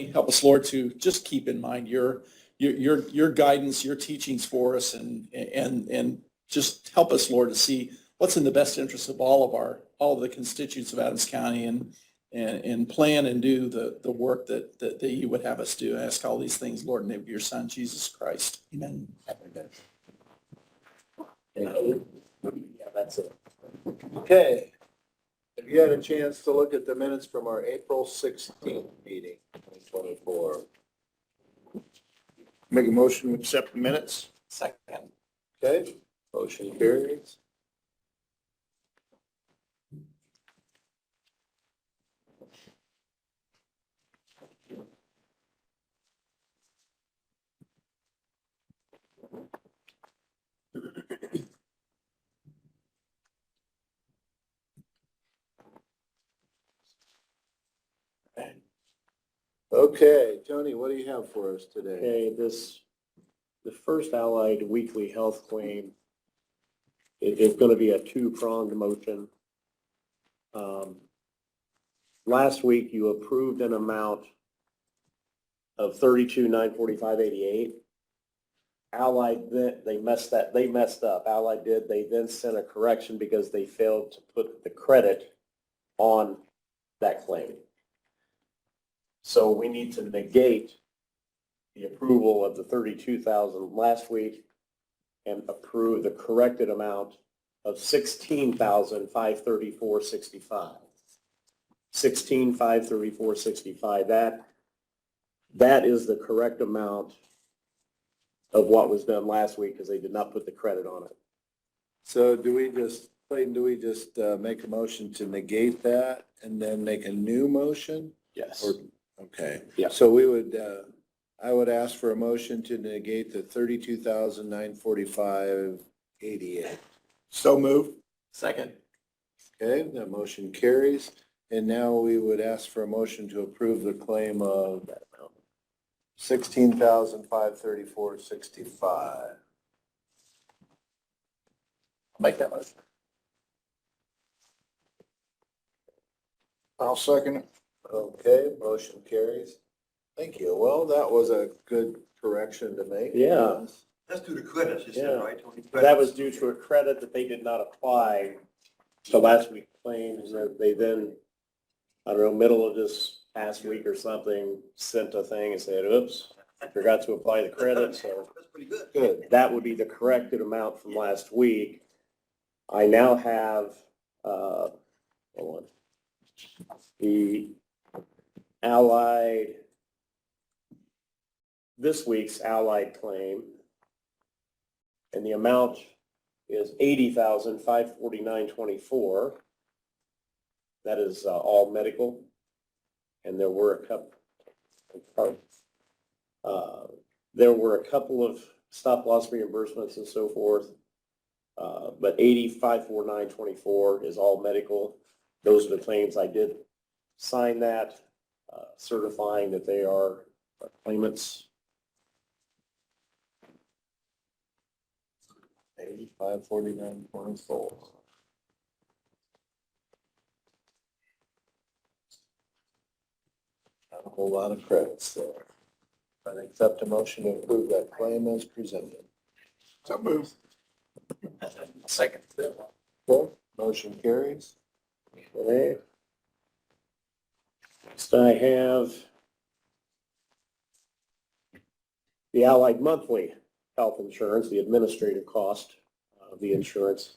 Help us, Lord, to just keep in mind your guidance, your teachings for us, and just help us, Lord, to see what's in the best interest of all of the constituents of Adams County, and plan and do the work that you would have us do. I ask all these things, Lord, in the name of your Son, Jesus Christ. Amen. Yeah, that's it. Okay. Have you had a chance to look at the minutes from our April 16th meeting, 2024? Make a motion to accept the minutes. Second. Okay, motion carries. Okay, Tony, what do you have for us today? Okay, the first Allied weekly health claim is going to be a two-pronged motion. Last week, you approved an amount of $32,945.88. Allied, they messed up. Allied did, they then sent a correction because they failed to put the credit on that claim. So we need to negate the approval of the 32,000 last week and approve the corrected amount of 16,534.65. 16,534.65. That is the correct amount of what was done last week because they did not put the credit on it. So Clayton, do we just make a motion to negate that and then make a new motion? Yes. Okay. Yeah. So I would ask for a motion to negate the 32,945.88. So moved. Second. Okay, that motion carries. And now we would ask for a motion to approve the claim of that amount. 16,534.65. Make that motion. I'll second it. Okay, motion carries. Thank you. Well, that was a good correction to make. Yeah. That's due to credits, you said, Yeah. right? Tony? That was due to a credit that they did not apply to last week's claims. They then, I don't know, middle of this past week or something, sent a thing and said, oops, I forgot to apply the credit. So That's pretty good. Good. that would be the corrected amount from last week. I now have, hold on, the Allied, this week's Allied claim, and the amount is $80,549.24. That is all medical, and there were a couple of stop loss reimbursements and so forth. But $80,549.24 is all medical. Those are the claims. I did sign that, certifying that they are claimants. 8549.24. Not a whole lot of credits there. I accept a motion to approve that claim as presented. So moved. Second. Okay, motion carries. Okay. Next I have the Allied monthly health insurance, the administrative cost of the insurance.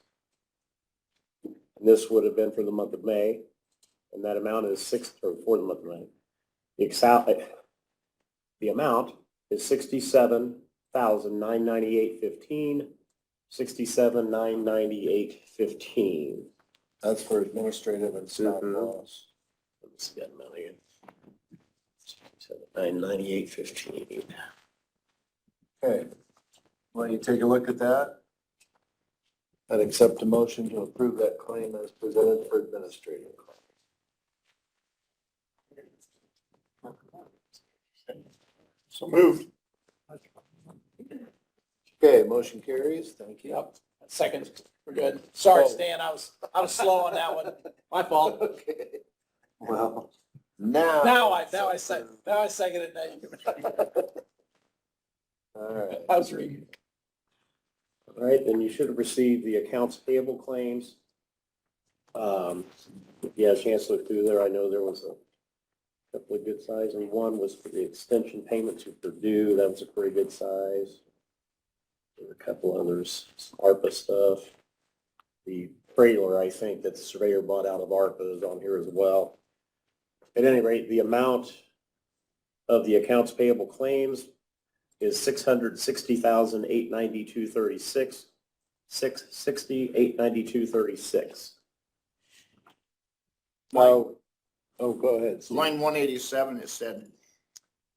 And this would have been for the month of May, and that amount is for the month of May. The amount is $67,998.15, $67,998.15. That's for administrative and stop Mhm. loss. Let me see that amount again. $67,998.15. Okay. Why don't you take a look at that? I'd accept a motion to approve that claim as presented for administrative. So moved. Okay, motion carries. Thank you. Yep. Second. We're good. Sorry, Oh. Stan. I was slow on that one. My fault. Okay. Well, Now I second it. Now you can. All right. I was reading. All right, then you should have received the accounts payable claims. If you had a chance to look through there, I know there was a couple of good size, and one was for the extension payment to Purdue. That was a pretty good size. There were a couple others, some ARPA stuff. The trailer, I think, that the surveyor bought out of ARPA is on here as well. At any rate, the amount of the accounts payable claims is $660,892.36. $660,892.36. Oh, go ahead. Steve. Line 187, it said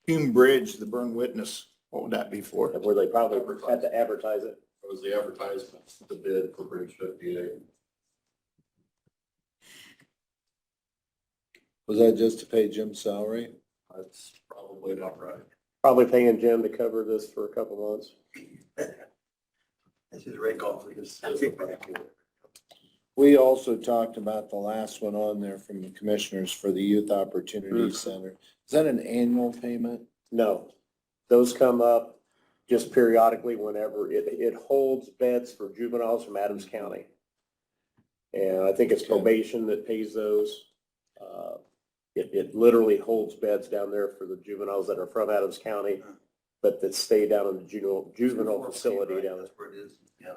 Hume Bridge, the burn witness. What would that be for? Where they probably had to advertise it. It was the advertisement, the bid for Bridge 58. Was that just to pay Jim's salary? That's probably not right. Probably paying Jim to cover this for a couple months. That's his rate call for his. We also talked about the last one on there from the commissioners for the Youth Opportunity Center. Is that an annual payment? No, those come up just periodically whenever it holds beds for juveniles from Adams County. And I think it's probation that pays those. It literally holds beds down there for the juveniles that are from Adams County, but that stay down in the juvenile facility down there. That's where it is. Yeah.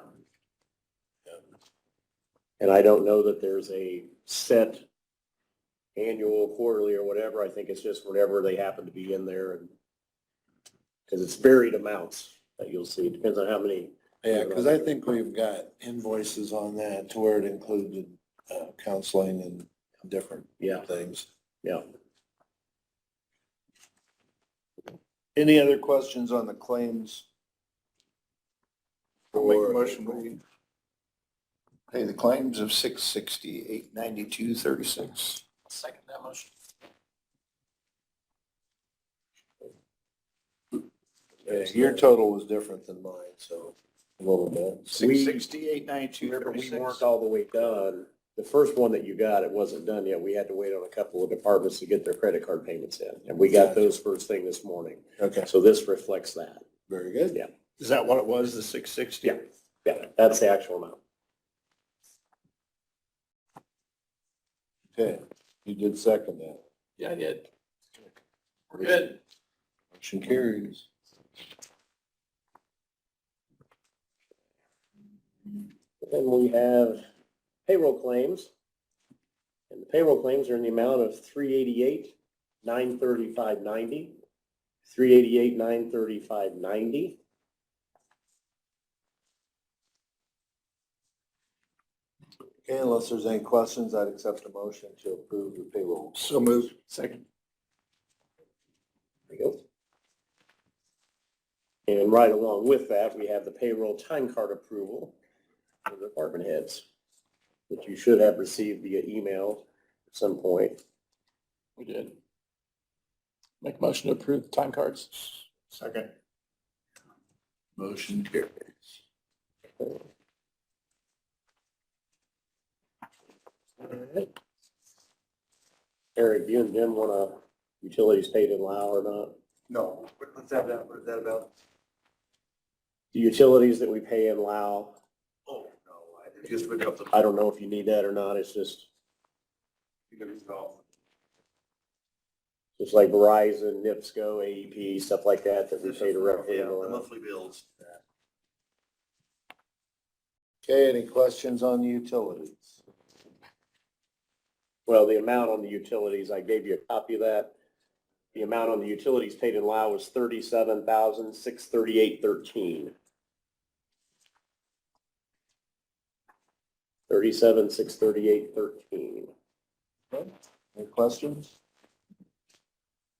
And I don't know that there's a set annual, quarterly, or whatever. I think it's just whenever they happen to be in there, and because it's varied amounts that you'll see. It depends on how many. Yeah, because I think we've got invoices on that to where it included counseling and different things. Yeah. Any other questions on the claims? I'll make a motion, we pay the claims of $660,892.36. Second that motion. Your total was different than mine, so a little bit. Remember, we weren't all the way done. The first one that you got, it wasn't done yet. We had to wait on a couple of departments to get their credit card payments in. And we got those first thing this morning. Okay, So this reflects that. very good. Yeah. Is that what it was, the 660? Yeah. Yeah, that's the actual amount. Okay, you did second that. Yeah, I did. We're good. Motion carries. Then we have payroll claims. And the payroll claims are in the amount of $388,935.90. $388,935.90. Okay, unless there's any questions, I'd accept a motion to approve the payroll. So moved. Second. There you go. And right along with that, we have the payroll time card approval for the department heads, which you should have received via email at some point. We did. Make a motion to approve the time cards. Second. Motion carries. Eric, you and Jim want utilities paid in Lao or not? No, what's that about? What is that about? The utilities that we pay in Lao, Oh, no, I just look up the. I don't know if you need that or not. It's just like Verizon, NIPSCO, AEP, stuff like that, that we pay directly in Yeah, the Lao. monthly bills. Okay, any questions on the utilities? Well, the amount on the utilities, I gave you a copy of that. The amount on the utilities paid in Lao was $37,638.13. $37,638.13. Any questions?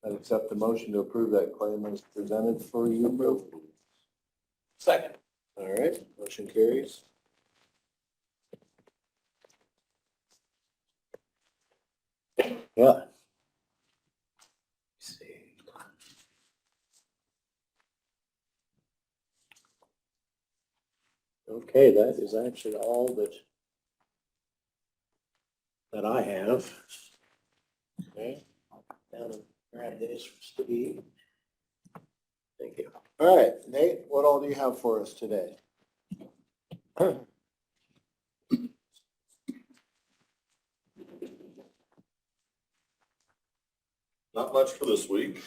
I'd accept the motion to approve that claim as presented for you. Second. All right, motion carries. Yeah. See. Okay, that is actually all that I have. Okay. down and grab this from Steve. Thank you. All right, Nate, what all do you have for us today? Not much for this week.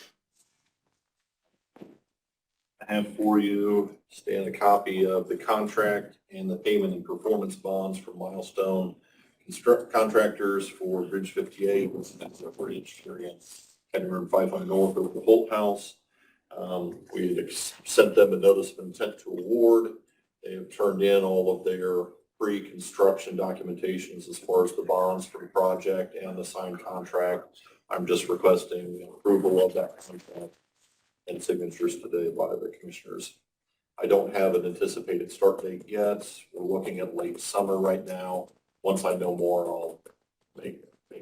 I have for you, Stan, a copy of the contract and the payment and performance bonds for Milestone Contractors for Bridge 58, that's a bridge here in County Road 500 North over the Holt House. We had sent them a notice of intent to award. They have turned in all of their pre-construction documentations as far as the bonds for the project and the signed contract. I'm just requesting approval of that contract and signatures today by the commissioners. I don't have an anticipated start date yet. We're looking at late summer right now. Once I know more, I'll make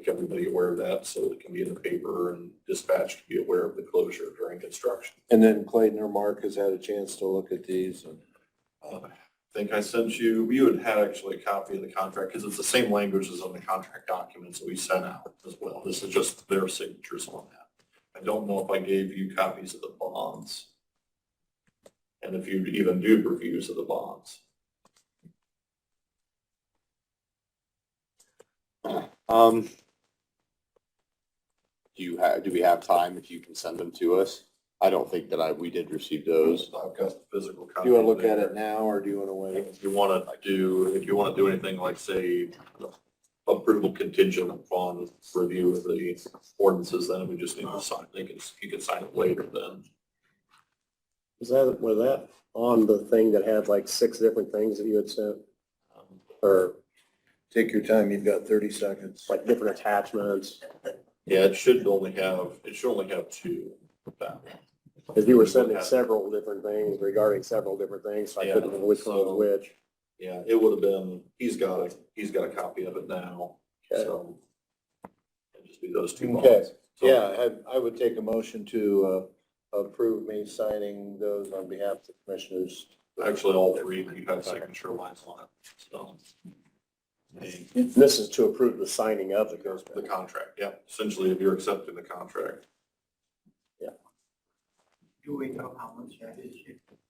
everybody aware of that so it can be in the paper and dispatched to be aware of the closure during construction. And then Clayton or Mark has had a chance to look at these and. I think I sent you had had actually a copy of the contract because it's the same language as on the contract documents that we sent out as well. This is just their signatures on that. I don't know if I gave you copies of the bonds and if you even do reviews of the bonds. Do we have time if you can send them to us? I don't think that we did receive those. I've got the physical copy. Do you want to look at there. it now or do you want to wait? If you want to do anything like, say, approval contingent upon review of the ordinances, then we just need to sign. You can sign it later then. Was that on the thing that had like 6 different things that you had sent? Or Take your time, you've got 30 seconds. like different attachments? Yeah, it should only have 2 of that. Because you were sending several different things regarding several different things, so I couldn't know which one was which. Yeah, it would have been, he's got a copy of it now, Okay. so. It'd just be those 2 Okay. bonds. So- Yeah, I would take a motion to approve me signing those on behalf of the commissioners. Actually, all 3, you have signature lines on it, so. This is to approve the signing of the The contract. contract, yeah, essentially if you're accepting the contract. Do we know how much that is?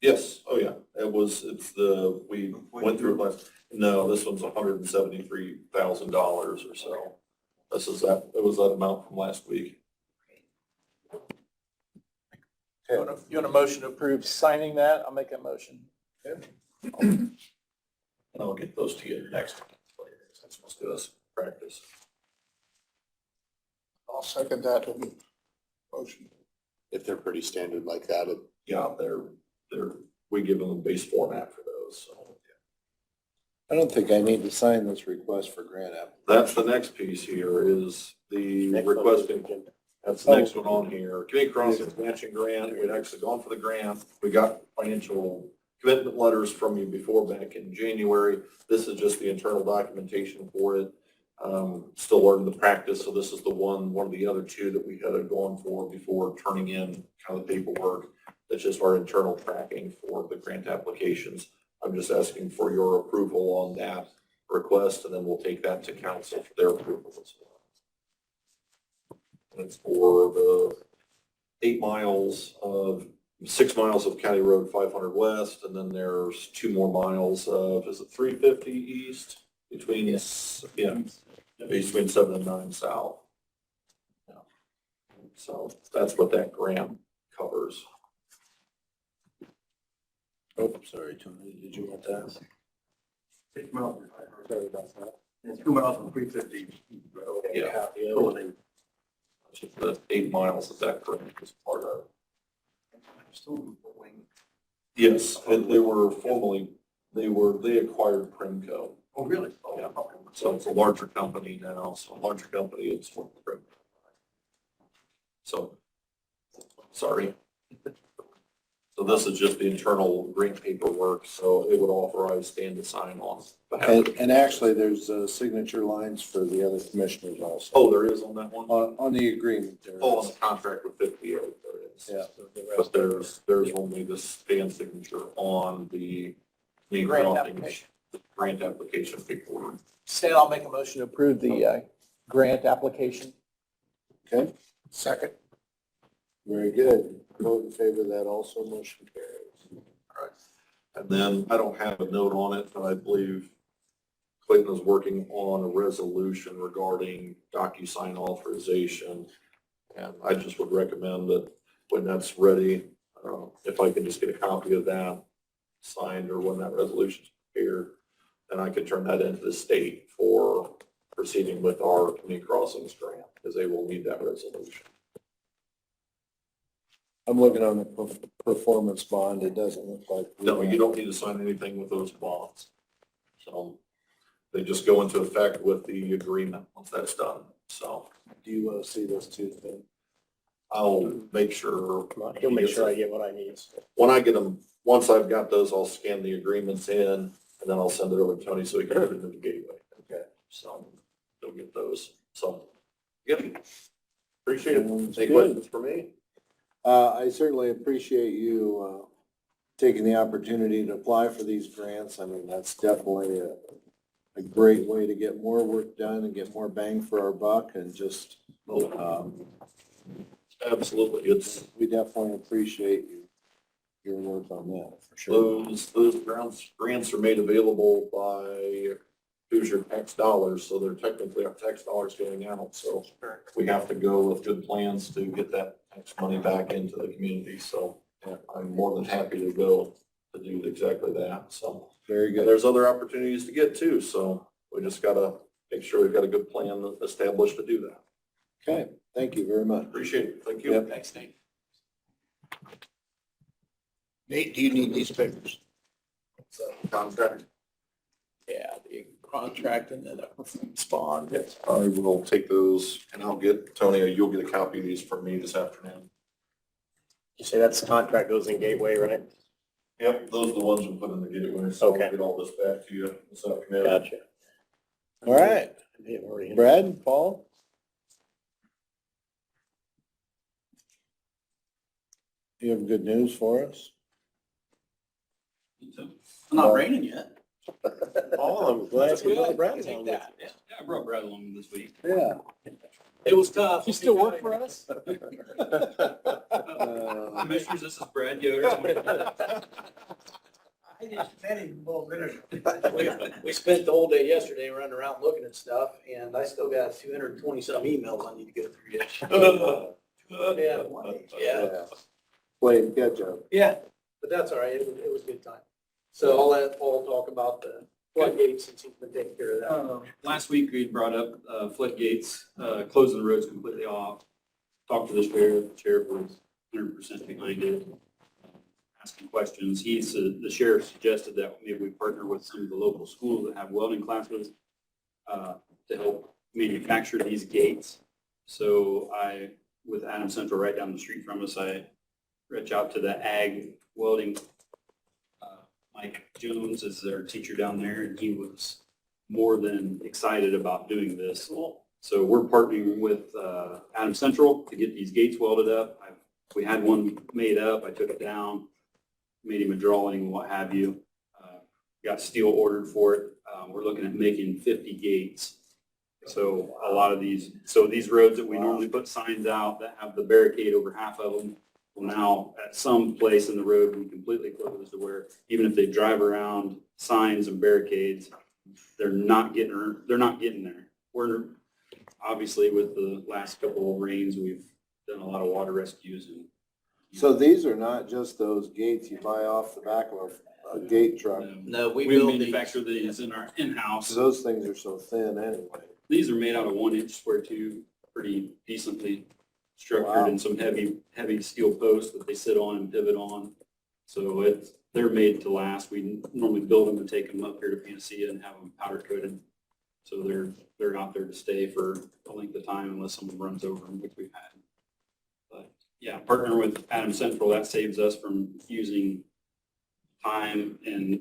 Yes, oh yeah, we went through it last, no, this one's $173,000 or so. It was that amount from last week. You want a motion to approve signing that? I'll make a motion. And I'll get those to you next time. That's supposed to do us practice. I'll second that motion. If they're pretty standard like that, Yeah, we give them a base format for those, so. I don't think I need to sign this request for grant app. That's the next piece here is the Next one. requesting. That's the next one on here. Community Crossings Matching Grant. We'd actually gone for the grant. We got financial commitment letters from you before back in January. This is just the internal documentation for it. Still learning the practice. So this is the one of the other 2 that we had gone for before turning in kind of the paperwork. That's just our internal tracking for the grant applications. I'm just asking for your approval on that request, and then we'll take that to council for their approval as well. And it's for the 6 miles of County Road 500 West, and then there's 2 more miles of, is it 350 East? Between 7 and 9 South. Yeah. So that's what that grant covers. Oh, sorry, Tony, did you want that? 6 miles. Sorry about that. It's 2 miles from 350. Yeah. Copy of it. The 8 miles that that grant is part of. Yes, and they acquired Primco. Oh, really? Yeah. So it's a larger company now, so a larger company is what the Primco. So, sorry. So this is just the internal grant paperwork, so it would authorize Stan to sign on behalf of the And actually, there's signature lines for the other commissioners also. Oh, there is on that one? On the agreement there. Oh, on the contract with 58, there is. Yeah. But there's only the Stan signature on the Grant crossings, application. the grant application paperwork. Stan, I'll make a motion to approve the grant application. Okay, Second. Very good. Vote in favor of that also, motion carries. And then I don't have a note on it, but I believe Clayton is working on a resolution regarding DocuSign authorization. And I just would recommend that when that's ready, if I can just get a copy of that signed or when that resolution's prepared, then I could turn that into the state for proceeding with our community crossings grant, because they will need that resolution. I'm looking on the performance bond. It doesn't look like. No, you don't need to sign anything with those bonds. So they just go into effect with the agreement once that's done. So Do you want to see this too, then? I'll make sure. He'll make sure I get what I need. When I get them, once I've got those, I'll scan the agreements in and then I'll send it over to Tony so he can put it in the gateway. Okay. So they'll get those. So, yep. Appreciate it. Sounds Any good. questions for me? I certainly appreciate you taking the opportunity to apply for these grants. I mean, that's definitely a great way to get more work done and get more bang for our buck, and just, Absolutely. It's we definitely appreciate your work on that, for sure. those grants are made available by Hoosier tax dollars, so they're technically our tax dollars going out. So we have to go with good plans to get that tax money back into the community. So I'm more than happy to go to do exactly that. So Very and good. there's other opportunities to get too. So we just gotta make sure we've got a good plan established to do that. Okay, thank you very much. Appreciate it. Thank you. Yep. Thanks, Nate. Nate, do you need these papers? So, contract. Yeah, the contract and then a performance bond. Yes, I will take those and I'll get, Tony, you'll get a copy of these from me this afternoon. You say that's the contract goes in Gateway, right? Yep, those are the ones we put in the gateway, so Okay. I'll get all this back to you this afternoon. Gotcha. All right, Brad, Paul? You have good news for us? It's not raining yet. Paul, I'm glad you brought Brad Take along with that, yeah. Yeah, I brought Brad along this week. you. Yeah. It was tough. You still work for us? Commissioners, this is Brad Yoder. I just met him, well, We spent the whole day yesterday running around looking at stuff, and I still got 220 some emails I need to go through yet. Yeah, Playing catch up. yeah, but that's all right. It was a good time. So I'll let Paul talk about the floodgates since he's been taking care of that. Last week, we brought up floodgates, closing the roads completely off. Talked to the sheriff was 100% behind it, asking questions. The sheriff suggested that maybe we partner with some of the local schools that have welding classes to help manufacture these gates. So with Adam Central right down the street from us, I reached out to the ag welding. Mike Jones is their teacher down there, and he was more than excited about doing this. So we're partnering with Adam Central to get these gates welded up. We had one made up. I took it down, made him a drawing, what have you. Got steel ordered for it. We're looking at making 50 gates. So a lot of these roads that we normally put signs out that have the barricade over half of them, will now at some place in the road be completely closed to where even if they drive around signs and barricades, they're not getting there. We're obviously with the last couple of rains, we've done a lot of water rescues and. So these are not just those gates you buy off the back of a gate truck. No, we We build these. manufacture these in our in-house. So those things are so thin anyway. These are made out of 1-inch square tube, pretty decently structured Wow. and some heavy steel posts that they sit on and pivot on. So they're made to last. We normally build them and take them up here to Panacea and have them powder coated. So they're out there to stay for a length of time unless someone runs over them, which we've had. But yeah, partner with Adam Central, that saves us from using time and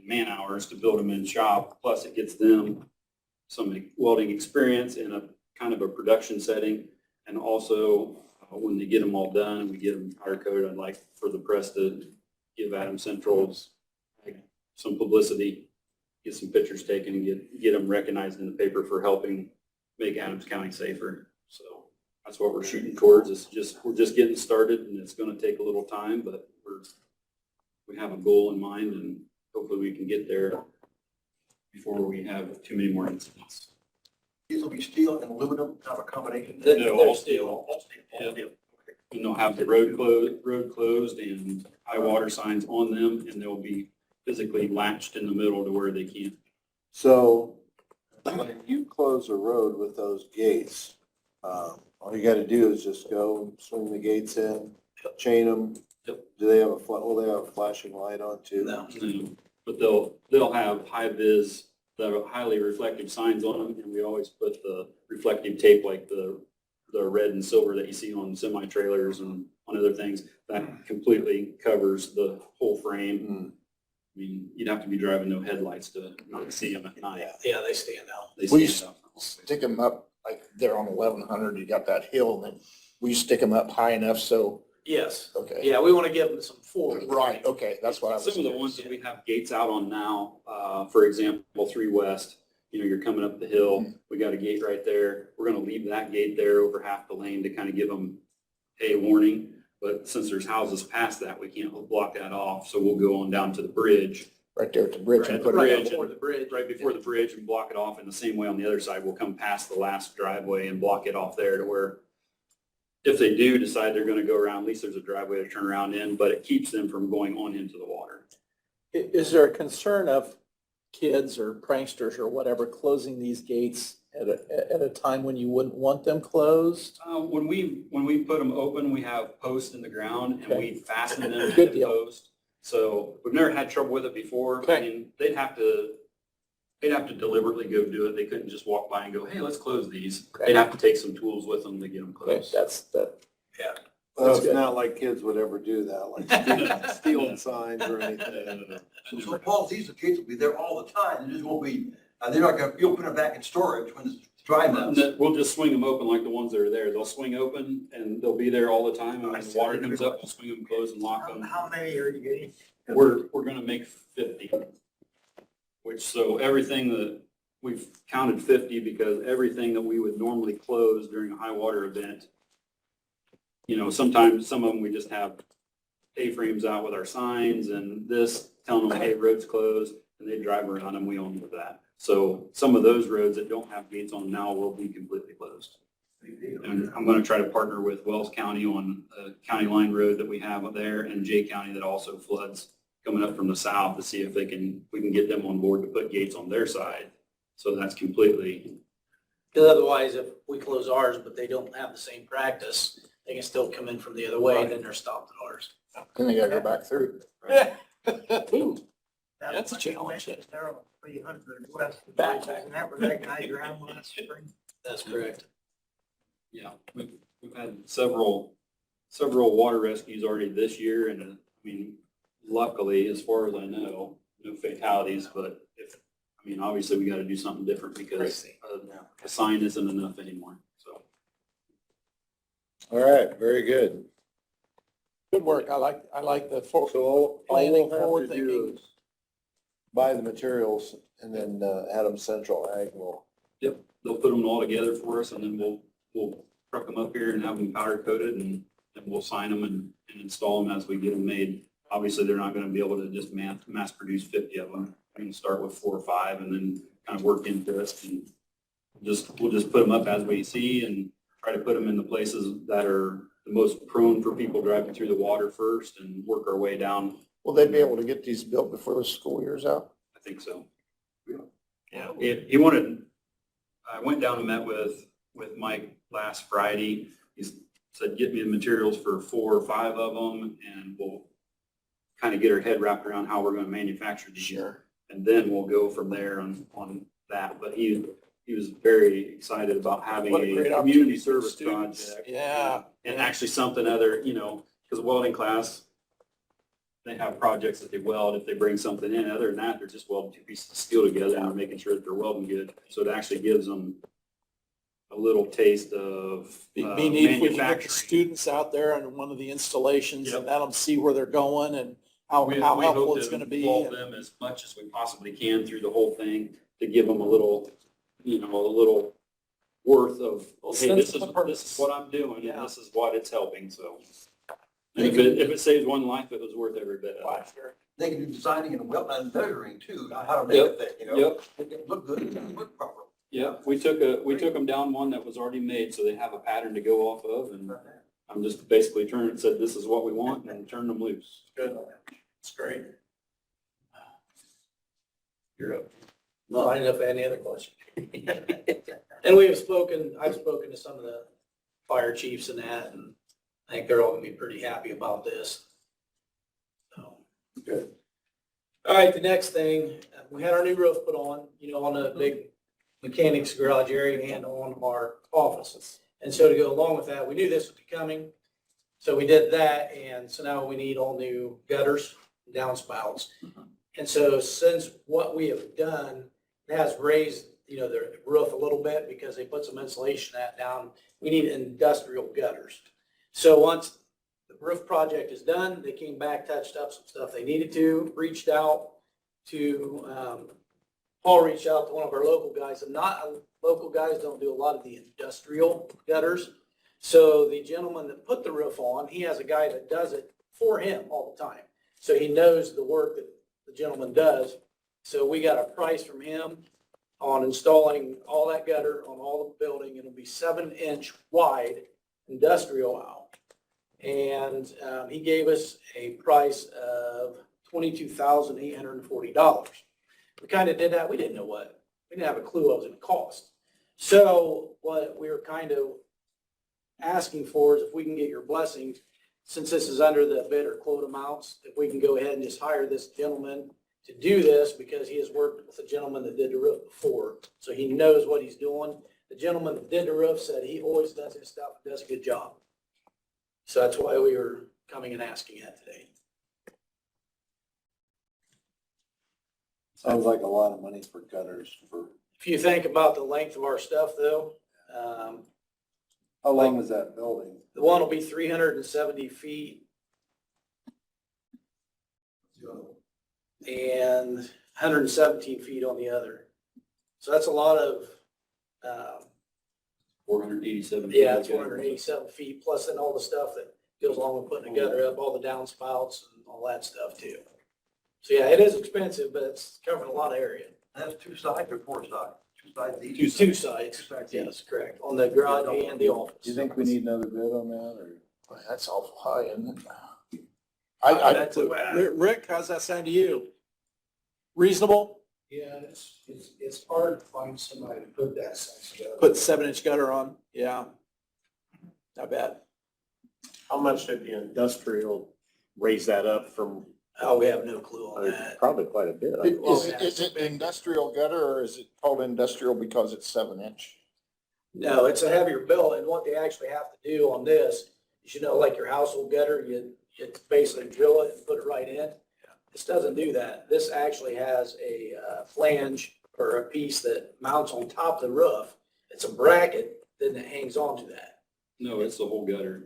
man hours to build them in shop. Plus it gets them some welding experience in a kind of a production setting. And also when they get them all done, we get them powder coated. I'd like for the press to give Adam Central's some publicity, get some pictures taken and get them recognized in the paper for helping make Adams County safer. So that's what we're shooting towards. We're just getting started, and it's going to take a little time, but we have a goal in mind, and hopefully we can get there before we have too many more incidents. These will be steel and aluminum, kind of a combination. No, all steel. All steel, all Yeah. steel. And they'll have the road closed and high water signs on them, and they'll be physically latched in the middle to where they can't. So when you close a road with those gates, all you gotta do is just go swing the gates in, chain them. Yep. Do they have will they have a flashing light on too? No. But they'll have high vis, the highly reflective signs on them, and we always put the reflective tape like the red and silver that you see on semi trailers and on other things. That completely covers the whole frame. I mean, you'd have to be driving no headlights to not see them at night. Yeah, they stand out. They We stand out. Stick them up, like there on 1100, you got that hill, then we stick them up high enough so, Yes. okay. Yeah, we want to give them some forward. Right, okay, that's what I was. Some of the ones that we have gates out on now, for example, 3 West, you're coming up the hill, we got a gate right there. We're going to leave that gate there over half the lane to kind of give them a warning. But since there's houses past that, we can't block that off. So we'll go on down to the bridge, Right there at the bridge. and Right, put it right up. before the bridge and block it off. In the same way on the other side, we'll come past the last driveway and block it off there to where if they do decide they're going to go around, at least there's a driveway to turn around in, but it keeps them from going on into the water. Is there a concern of kids or pranksters or whatever closing these gates at a time when you wouldn't want them closed? When we put them open, we have posts in the ground and we fasten them to Good the deal. post. So we've never had trouble with it before. I Okay. mean, they'd have to deliberately go do it. They couldn't just walk by and go, hey, let's close these. Okay. They'd have to take some tools with them to get them Okay, closed. that. Well, That's it's good. not like kids would ever do that, like stealing signs or anything. So Paul, these gates will be there all the time. They just won't be, they're not gonna, you'll put them back in storage when it's dry months. We'll just swing them open like the ones that are there. They'll swing open and they'll be there all the time. And when the water comes up, we'll swing them closed and lock them. How many are you getting? We're going to make 50, so everything that we've counted 50 because everything that we would normally close during a high water event, sometimes some of them we just have A-frames out with our signs and this telling them, hey, road's closed, and they drive around and we own with that. So some of those roads that don't have gates on now will be completely closed. And I'm going to try to partner with Wells County on a county line road that we have up there and Jay County that also floods coming up from the south to see if we can get them on board to put gates on their side. So that's completely, Because otherwise, if we close ours, but they don't have the same practice, they can still come in from the other way, then they're stopped at ours. Then they gotta go back through. Ooh, That's a challenge. There on 300 West. Back. And that was that guy around last spring. That's correct. yeah, we've had several water rescues already this year. And I mean, luckily, as far as I know, no fatalities, but obviously we got to do something different because a sign isn't enough anymore. So. All right, very good. good work. I like the So all planning, we'll forward have to do thinking. is buy the materials and then Adams Central Ag will. Yep, they'll put them all together for us and then we'll truck them up here and have them powder coated and we'll sign them and install them as we get them made. Obviously, they're not going to be able to just mass produce 50 of them. We're going to start with 4 or 5 and then kind of work into it. And we'll just put them up as we see and try to put them in the places that are the most prone for people driving through the water first and work our way down. Will they be able to get these built before the school year's out? I think so. Yeah, he wanted, I went down and met with Mike last Friday. He said, get me the materials for 4 or 5 of them and we'll kind of get our head wrapped around how we're going to manufacture these. Sure. And then we'll go from there on that. But he was very excited about having What a great a opportunity community for the service students. project. Yeah. And actually something other, because welding class, they have projects that they weld if they bring something in. Other than that, they're just welding 2 pieces of steel together and they're making sure that they're welding good. So it actually gives them a little taste of Be neat if we can get the manufacturing. students out there on one of the installations Yep. and let them see where they're going and how We helpful hope it's to going to be. involve them as much as we possibly can through the whole thing to give them a little worth of, Well, hey, sense this is of purpose. what I'm doing Yeah. and this is what it's helping, so. And if it saves one life, it was worth every bit of it. They can do designing and and measuring too, how to make it fit, you know? Yep. Make it look good, and work properly. Yeah, we took them down one that was already made, so they have a pattern to go off of, and I'm just basically turned and said, this is what we want, and turned them loose. Good. It's great. You're up. No, I didn't have any other questions. And I've spoken to some of the fire chiefs and that, and I think they're all gonna be pretty happy about this. So. Good. All right, the next thing, we had our new roof put on, on the big mechanics garage area and on our offices. And so to go along with that, we knew this would be coming. So we did that, and so now we need all new gutters, downspouts. And so since what we have done has raised, the roof a little bit because they put some insulation down, we need industrial gutters. So once the roof project is done, they came back, touched up some stuff they needed to, reached out to, Paul reached out to one of our local guys, and local guys don't do a lot of the industrial gutters. So the gentleman that put the roof on, he has a guy that does it for him all the time. So he knows the work that the gentleman does. So we got a price from him on installing all that gutter on all the building. It'll be 7-inch wide industrial aisle. And he gave us a price of $22,840. We kind of did that. We didn't have a clue what it was going to cost. So what we were kind of asking for is if we can get your blessing, since this is under the bid or quote amounts, if we can go ahead and just hire this gentleman to do this, because he has worked with a gentleman that did the roof before, so he knows what he's doing. The gentleman that did the roof said he always does his stuff and does a good job. So that's why we were coming and asking that today. Sounds like a lot of money for gutters for, If you think about the length of our stuff though, how long is that building? the one will be 370 feet and 117 feet on the other. So that's a lot of, 487. yeah, it's 187 feet, plus then all the stuff that goes along with putting a gutter up, all the downspouts and all that stuff too. So yeah, it is expensive, but it's covering a lot of area. That's 2 sides or 4 sides? 2 sides each? Two sides, Two sides yes, correct, on the garage and the office. Do you think we need another bid on that, or? Boy, that's awful high, isn't it? That's Rick, how's that sound to you? Reasonable? Yeah, it's hard to find somebody to put that size together. Put 7-inch gutter on, yeah. Not bad. How much did the industrial raise that up from? Oh, we have no clue on that. Probably quite a bit. Is it industrial gutter or is it called industrial because it's 7-inch? No, it's a heavier bill, and what they actually have to do on this, is like your household gutter, you basically drill it and put it right in. This doesn't do that. This actually has a flange or a piece that mounts on top of the roof. It's a bracket, then it hangs onto that. No, it's the whole gutter.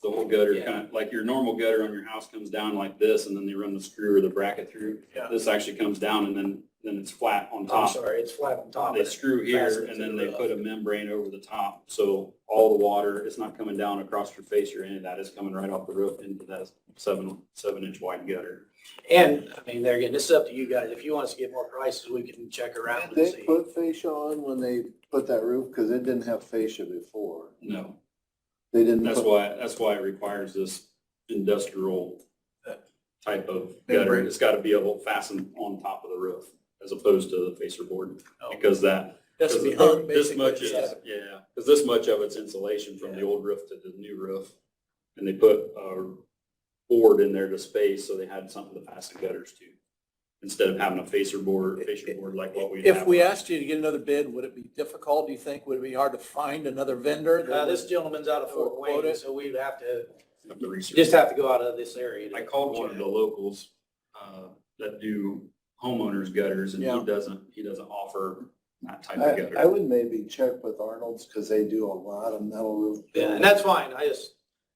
The whole gutter, Yeah. kind of like your normal gutter on your house comes down like this, and then they run the screw or the bracket through. Yeah. This actually comes down and then it's flat on I'm top. sorry, it's flat on top. They of it. screw here Fasten it and to then the they roof. put a membrane over the top. So all the water, it's not coming down across your face or any of that. It's coming right off the roof into that 7-inch wide gutter. And, there again, this is up to you guys. If you want us to get more prices, we can check around Did and they see. put fascia on when they put that roof? Cause it didn't have fascia before. No, They didn't. that's put- why it requires this industrial type of gutter. It's got to be able to fasten on top of the roof as opposed to the facer board. Because that, That's to be because hung, this basically. much is, yeah, because this much of it's insulation from the old roof to the new roof. And they put a board in there to space, so they had something to fasten gutters to, instead of having a facer board like what we have. If we asked you to get another bid, would it be difficult, do you think? Would it be hard to find another vendor? that This would- gentleman's out of Fort Quote Wayne, it. so we'd have to, Have to research. just have to go out of this area. I called one of the locals, that do homeowners gutters, and Yeah. he doesn't offer that type of I gutter. would maybe check with Arnold's, cause they do a lot of metal roof. Yeah, and that's fine.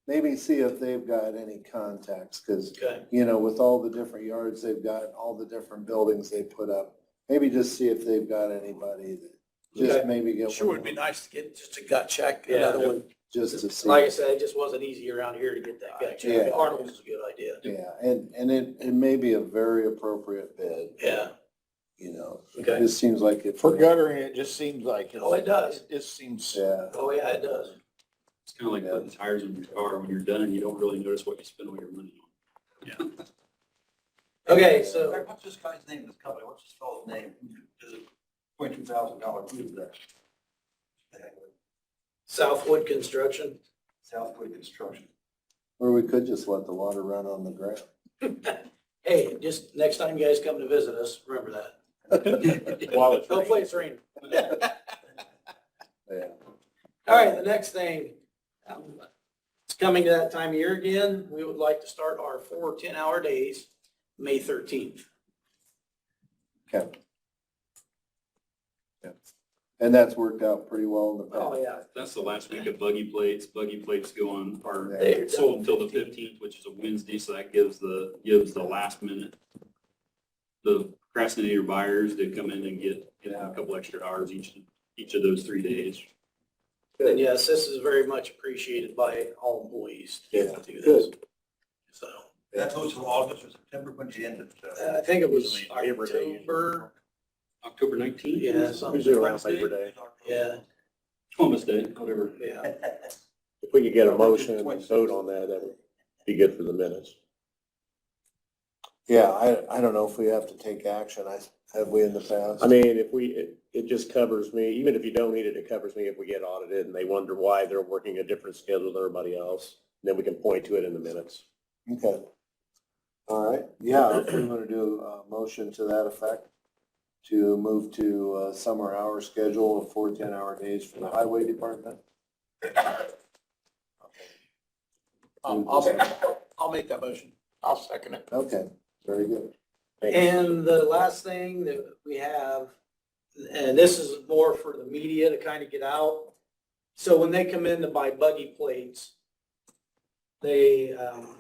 Maybe see if they've got any contacts, cause Okay. with all the different yards they've got, all the different buildings they put up, maybe just see if they've got anybody that just maybe get Sure one would be more, nice to get just a gut check, Yeah. another one. just to see. Like I said, it just wasn't easy around here to get that gut check. Yeah. Arnold's is a good idea. Yeah, and it may be a very appropriate bid, Yeah, you know. okay. It seems like it. For guttering, it just seems like. Oh, it does. It just seems. Yeah, Oh, yeah, it does. It's kind of like putting tires in your car. When you're done, you don't really notice what you spend all your money on. Okay, so What's this guy's name, this company, what's this fellow's name? Is it $22,000 food there? Southwood Construction. Southwood Construction. or we could just let the water run on the ground. Hey, just next time you guys come to visit us, remember that. While it's Hopefully it's raining. Yeah. All right, the next thing, it's coming to that time of year again. We would like to start our 4 10-hour days, May 13th. Okay. Yeah. And that's worked out pretty well in the past. Oh, yeah. That's the last week of buggy plates. Buggy plates go on, are They're sold done until the 15th, which is a Wednesday, so that gives the last minute, the procrastinator buyers to come in and get a couple extra hours each of those 3 days. And yes, this is very much appreciated by all employees to Yeah, do this. good. So, That goes from August or September, when you end it? I think it was Labor Day. October, October 19th? yeah, something. Usually around Labor Day. Yeah, Columbus Day, whatever. yeah. If we could get a motion and vote on that, that would be good for the minutes. Yeah, I don't know if we have to take action. Have we in the past? I mean, it just covers me, even if you don't need it, it covers me if we get audited and they wonder why they're working a different schedule than everybody else. Then we can point to it in the minutes. Okay. All right, yeah, if we want to do a motion to that effect, to move to a summer hour schedule of 4 10-hour days for the highway department. I'll make that motion. I'll second it. Okay, very good. And the last thing that we have, and this is more for the media to kind of get out. So when they come in to buy buggy plates, we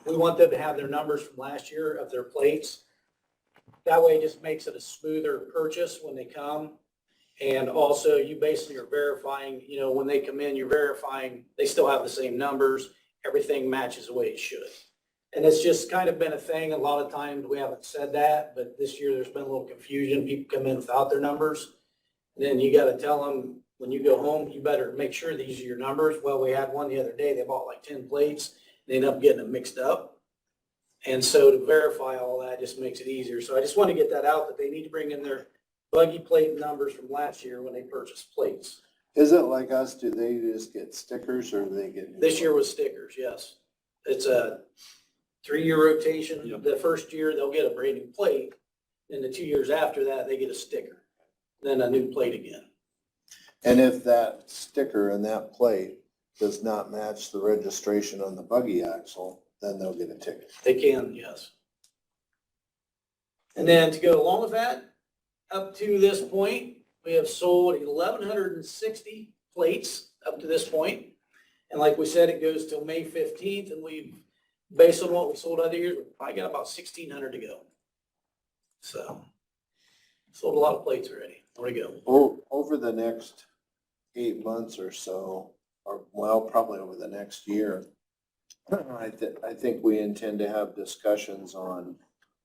want them to have their numbers from last year of their plates. That way it just makes it a smoother purchase when they come. And also you basically are verifying, when they come in, you're verifying they still have the same numbers. Everything matches the way it should. And it's just kind of been a thing. A lot of times we haven't said that, but this year there's been a little confusion. People come in without their numbers. And then you got to tell them when you go home, you better make sure these are your numbers. Well, we had one the other day. They bought like 10 plates. They end up getting them mixed up. And so to verify all that just makes it easier. So I just want to get that out that they need to bring in their buggy plate numbers from last year when they purchased plates. Is it like us, do they just get stickers or do they get? new This year ones? was stickers, yes. It's a 3-year rotation. Yep. The first year, they'll get a brand new plate. And the 2 years after that, they get a sticker, then a new plate again. And if that sticker and that plate does not match the registration on the buggy axle, then they'll get a ticket. They can, yes. And then to go along with that, up to this point, we have sold 1,160 plates up to this point. And like we said, it goes till May 15th, and we've, based on what we sold other years, we've probably got about 1,600 to go. So, sold a lot of plates already. More to go. Over the next 8 months or so, or well, probably over the next year, I think we intend to have discussions on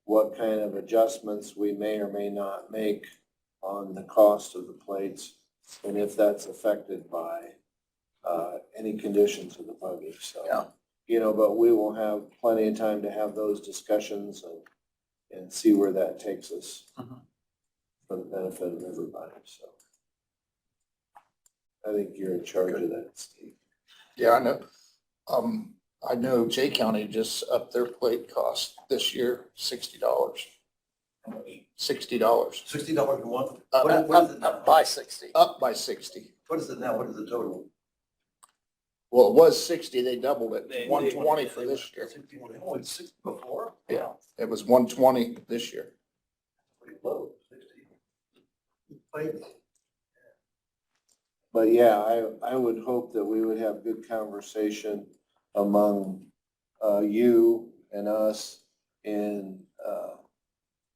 what kind of adjustments we may or may not make on the cost of the plates, and if that's affected by any conditions of the buggy, so. Yeah. But we will have plenty of time to have those discussions and see where that takes us for the benefit of everybody, so. I think you're in charge of that, Steve. Yeah, I know. I know Jay County just upped their plate cost this year, $60. $60. $60 a month? Up, What is it now? Up by 60. Up by 60. What is it now? What is the total? Well, it was 60, they doubled it, They- 120 for this year. 61. Oh, it's 60 before? Yeah, it was 120 this year. Pretty low, 60. Plates. But yeah, I would hope that we would have good conversation among you and us in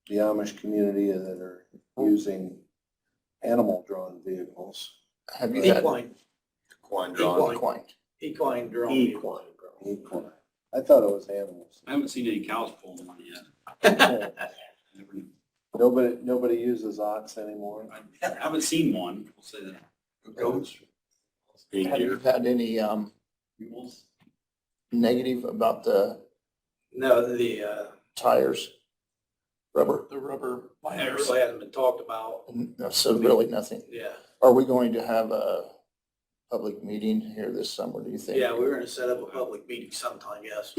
the Amish community that are using animal drawn vehicles. Have you had Equine, Equine Equine. equine? equine drone. Equine. Equine. I thought it was animals. I haven't seen any cows pulling one yet. Never knew. Nobody uses ox anymore. I haven't seen one, we'll say that. Goats. Have you had any, negative about the No, tires? Rubber? The rubber it liners. really hasn't been talked about. No, so really nothing. Yeah. Are we going to have a public meeting here this summer, do you think? Yeah, we were gonna set up a public meeting sometime, yes.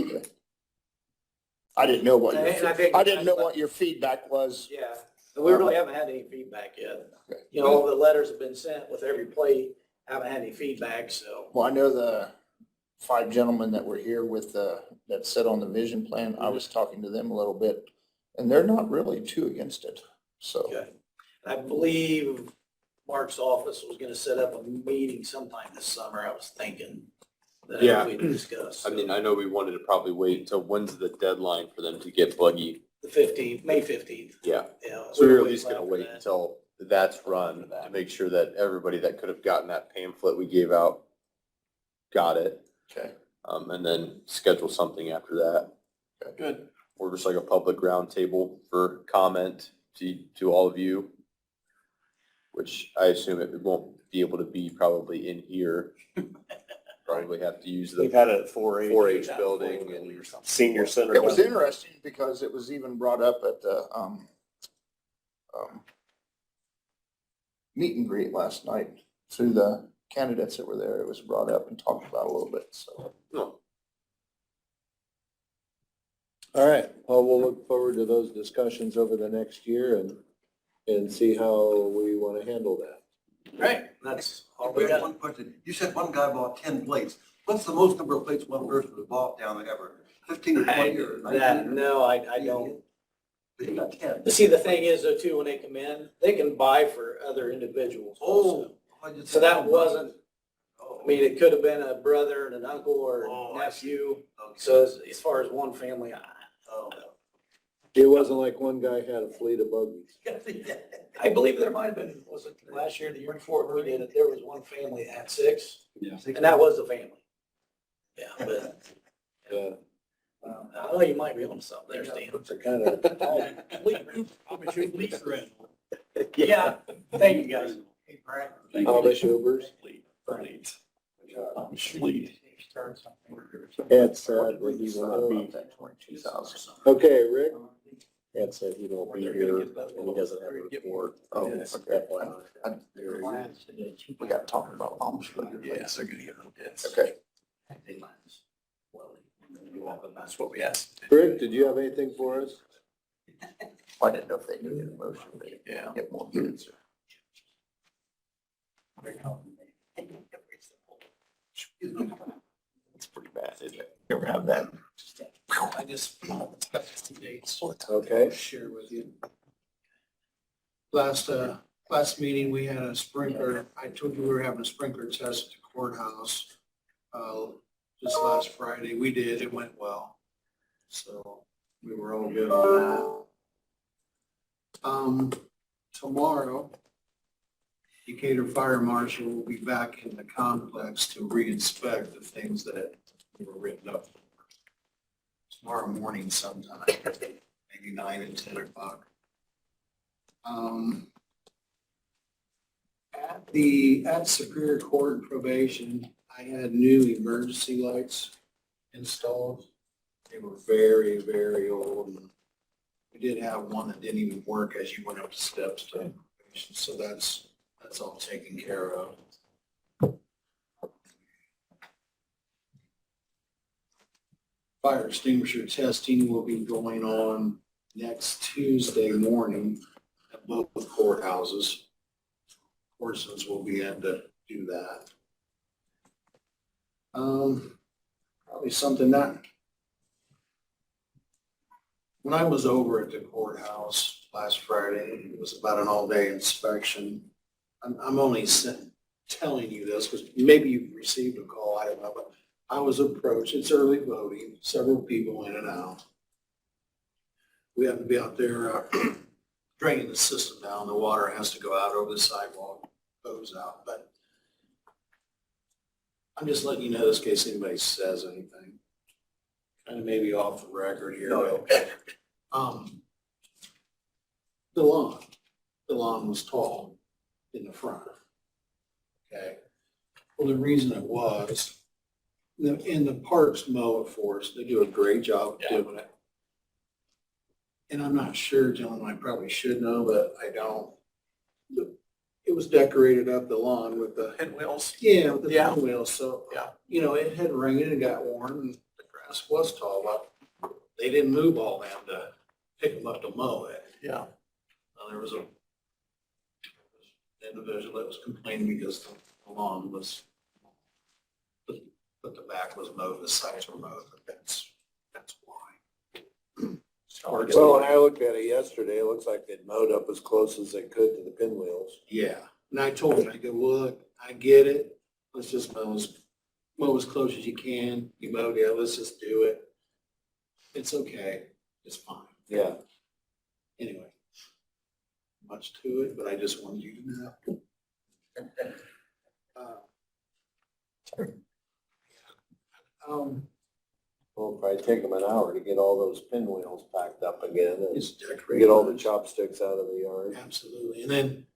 I didn't know what And I think- I didn't know what your feedback was. Yeah, and we really haven't had any feedback yet. Okay. You know, all the letters have been sent with every plate, haven't had any feedback, so. Well, I know the 5 gentlemen that were here with that sat on the vision plan, I was talking to them a little bit, and they're not really too against it, so. Okay. I believe Mark's office was gonna set up a meeting sometime this summer, I was thinking. That Yeah. we'd discuss. I mean, I know we wanted to probably wait until when's the deadline for them to get buggy? The 15th, May 15th. Yeah. Yeah. So we're at way least gonna after wait that. until that's run to make sure that everybody that could have gotten that pamphlet we gave out got it. Okay. And then schedule something after that. Good. Or just like a public roundtable for comment to all of you. Which I assume it won't be able to be probably in here. Probably have to use We've the had it at 4-H. 4-H building and Senior Center. It was interesting because it was even brought up at the, meet and greet last night through the candidates that were there. It was brought up and talked about a little bit, so. All right, well, we'll look forward to those discussions over the next year and see how we want to handle that. Right, that's all we We have got. one question. You said one guy bought 10 plates. What's the most number of plates one person has bought down there ever? 15 or 20 or 19? No, I don't. But he got 10. But see, the thing is though, too, when they come in, they can buy for other individuals also. I just- So that wasn't, Oh, I mean, it could have been a brother and an uncle or Oh, a I nephew. okay. So as far as one family, Oh. It wasn't like one guy had a fleet of buggies. I believe there might have been, was it last year, the year before we did it, there was one family that had 6, Yeah. and that was the family. Yeah, but Yeah. I know you might be on something there, Stan. They're kind of, Yeah, thank you guys. Hey, Brad. Amish Ubers. Ed said that he will not be. 22,000. Okay, Rick? Ed said he won't be here and he doesn't have a report. Oh, Yes, okay. FYI. We got talking about Amish. Yes, they're gonna get them bids. Okay. That's what we asked. Rick, did you have anything for us? I didn't know if they needed a motion, but Yeah. get more bids. it's pretty bad, isn't it? You ever have that? I just, dates Okay. share with you. Last meeting, we had a sprinkler, I told you we were having a sprinkler test at the courthouse, just last Friday. We did, it went well. So we were all good on that. Tomorrow, Decatur Fire Marshal will be back in the complex to re-inspect the things that were written up. Tomorrow morning sometime, maybe 9 and 10 o'clock. At Superior Court and Probation, I had new emergency lights installed. They were very, very old. We did have one that didn't even work as you went up the steps to probation, so that's all taken care of. Fire extinguisher testing will be going on next Tuesday morning at both courthouses. Persons will be in to do that. Probably something that, when I was over at the courthouse last Friday, it was about an all-day inspection. I'm only telling you this because maybe you've received a call, I don't know, but I was approached, it's early voting, several people in and out. We have to be out there draining the system down. The water has to go out over the sidewalk, goes out, but I'm just letting you know this in case anybody says anything. Kind of maybe off the record here. The lawn was tall in the front. Okay. Well, the reason it was, in the parks mower force, they do a great job of doing it. And I'm not sure, gentlemen, I probably should know, but I don't. It was decorated up the lawn with the Pinwheels. yeah, with the Yeah. pinwheels, so. Yeah. You know, it had rained and got warm and the grass was tall, but they didn't move all them to pick them up to mow it. Yeah. There was a individual that was complaining because the lawn was, but the back was mowed, the sides were mowed, but that's why. Well, when I looked at it yesterday, it looks like they'd mowed up as close as they could to the pinwheels. Yeah, and I told him, I go, look, I get it, let's just mow as close as you can, you mowed, yeah, let's just do it. It's okay, it's fine. Yeah. Anyway, much to it, but I just wanted you to know. Well, it'll probably take them an hour to get all those pinwheels packed up again and It's decorated. get all the chopsticks out of the yard. Absolutely, and then,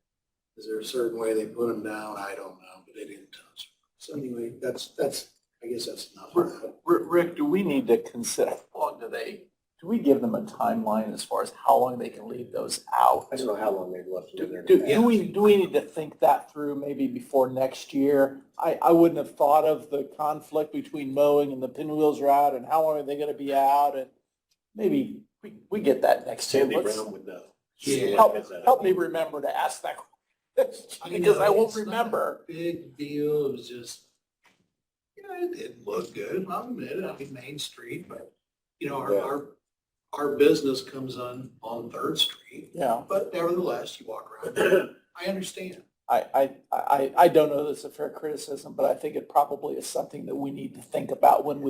is there a certain way they put them down? I don't know, but they didn't touch them. So anyway, that's, I guess that's enough of that. Rick, do we need to consider, how long do we give them a timeline as far as how long they can leave those out? I don't know how long they've left it in there. Do we need to think that through maybe before next year? I wouldn't have thought of the conflict between mowing and the pinwheels are out and how long are they gonna be out, and maybe we get that next year. Sandy Let's- Brown would know. Yeah. Help me remember to ask that question, because I won't remember. Big deal, it was just, it didn't look good, I'll admit it, I mean, Main Street, but, our business comes on 3rd Street, Yeah, but nevertheless, you walk around, I understand. I don't know that it's a fair criticism, but I think it probably is something that we need to think about when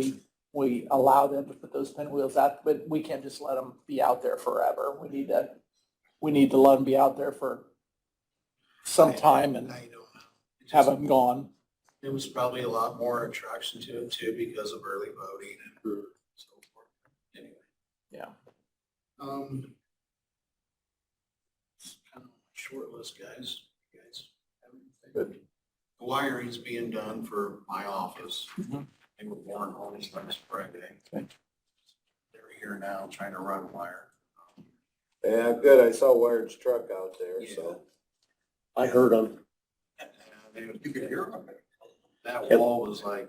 we allow them to put those pinwheels out, but we can't just let them be out there forever. We need to let them be out there for some time and I don't know. It have just- them gone. There was probably a lot more attraction to it too because of early voting and so forth. Anyway. Yeah. It's kind of a short list, guys. You guys have anything? The wiring's being done for my office. Mhm. They were born home last Friday. Okay. They're here now trying to run wire. Yeah, good. I saw Wired's truck out there, so. I heard them. You could hear them. That wall was like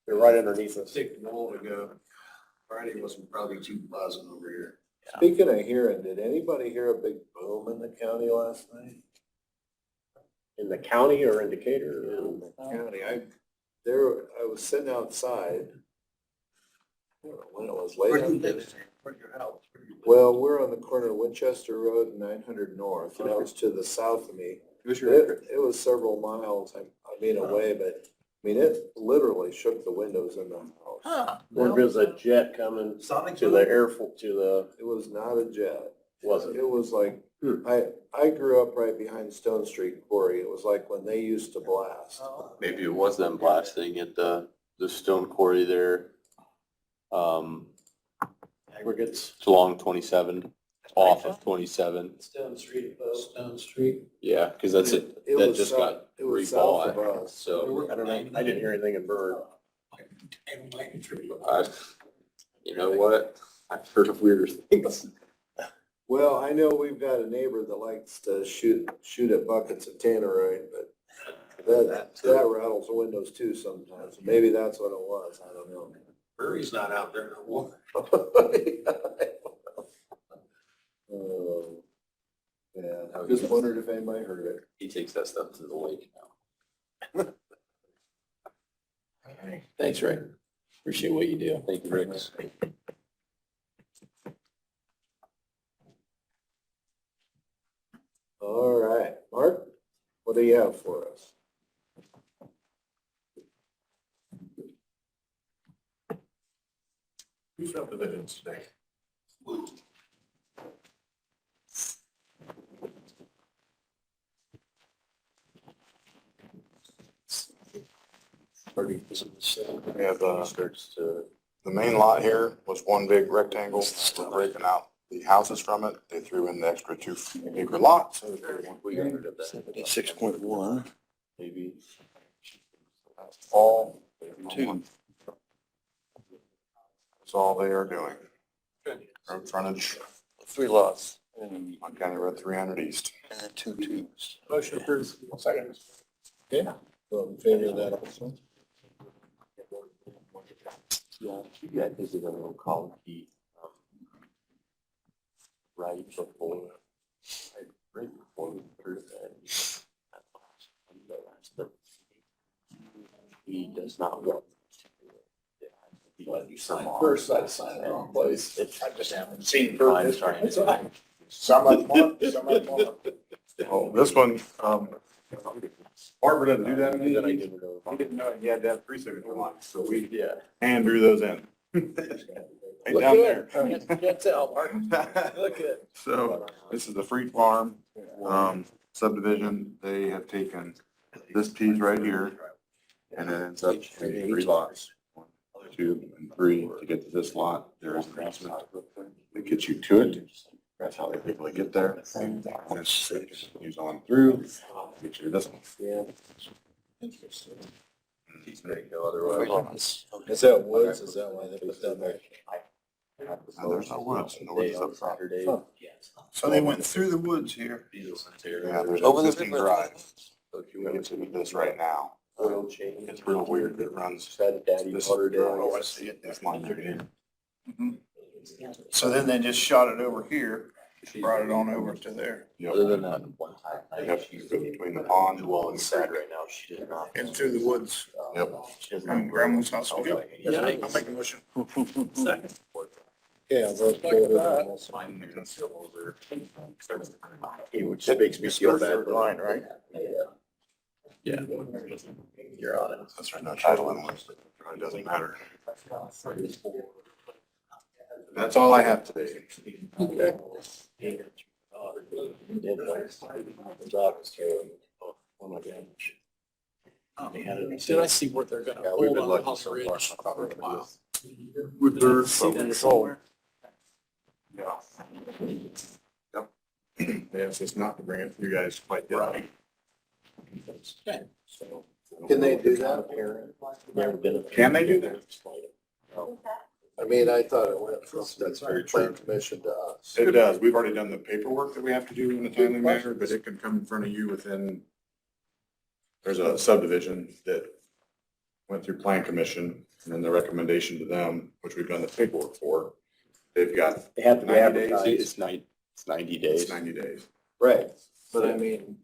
They're right underneath a us. thick wall to go. Friday wasn't probably too buzzing over here. Speaking of hearing, did anybody hear a big boom in the county last night? In the county or in Decatur? County, I was sitting outside. I don't know when it was, late. Where do you afternoon. live? Where's your house? Where do you live? Well, we're on the corner of Winchester Road and 900 North, and it was to the south of me. Who's your It was several miles, I mean, away, but, I mean, it literally shook the windows in the house. Huh. There was a jet coming Sonic to the airport, It was not a jet. was it? It was like, I grew up right behind Stone Street Quarry. It was like when they used to blast. Maybe it was them blasting at the stone quarry there. Aggregates. It's along 27, off of 27. Stone Street, Post. Stone Street. Yeah, because that's it. It That was just south- got it was south of rebought. us. So, I don't know. I didn't hear anything in Bird. you know what? I've heard of weirder things. Well, I know we've got a neighbor that likes to shoot at buckets of tannerite, but that rattles the windows too sometimes. Maybe that's what it was. I don't know. Burry's not out there no more. Oh, yeah, I just wondered if anybody heard it. He takes that stuff to the lake now. Thanks, Rick. Appreciate what you do. Thank you, Rick. All right, Mark, what do you have for us? Who's up with it today? We have, the main lot here was one big rectangle. We're breaking out the houses from it. They threw in the extra 2-acre lot, so We got rid of that. 6.1. Maybe. all two. That's all they are doing. Road frontage 3 lots. on County Road 300 East. And 2 twos. Motion approved. Second. Okay. So in favor of that also? Yeah, you guys visited a little colony, right before, right before we approved that. But he does not want. He let you some off. First, I signed the wrong place. It's- I just haven't seen I'm trying to- Some of them are, some of them aren't. Oh, this one, Barbara doesn't do that. Then I didn't know. He didn't know he had to have 3 signature lines, so we Yeah. hand drew those in. Right down there. Can't tell, Mark. Look at. So this is the Freed Farm subdivision. They have taken this piece right here and it ends up in 3 lots. 1, 2, and 3 to get to this lot. There is an easement that gets you to it. That's how they're able to get there. And this continues on through, get you to this one. No other way. Is that woods? Is that why they put that there? Now, there's no woods. No woods up front. Saturday. Huh. So they went through the woods here. Yeah, there's an Over the existing river. drive. So if you You went get to this right now. oil change. It's real weird that it runs. Had daddy This water is, oh, I days. see it. That's line right here. So then they just shot it over here, brought it on over to there. Other than that, one time. Yep, you go between the pond Well, it's sad right now. She did not. and through the woods. Yep. She does And not. Grandma's house will go. Yeah. I'll make a motion. Second. Yeah, I'll vote for that also. Which makes me feel bad. Line, right? Yeah. You're on it. That's right, no title anymore. It doesn't matter. That's all I have today. Okay. Oh my God. Did I see where they're gonna Yeah, we've hold been on lucky House so Ridge far. for a while? With Did I her, see but that we're told. somewhere? Yep. Yes, it's not the grant, you guys quite did. Okay. Can they do that? Never been. Can they do that? I mean, I thought it went from That's very the plan commission to us. It does. We've already done the paperwork that we have to do in a timely manner, but it can come in front of you within, there's a subdivision that went through plan commission and then the recommendation to them, which we've done the paperwork for. They've got They have to be 90 days. advertised. It's 90 days. It's 90 days. Right, but I mean,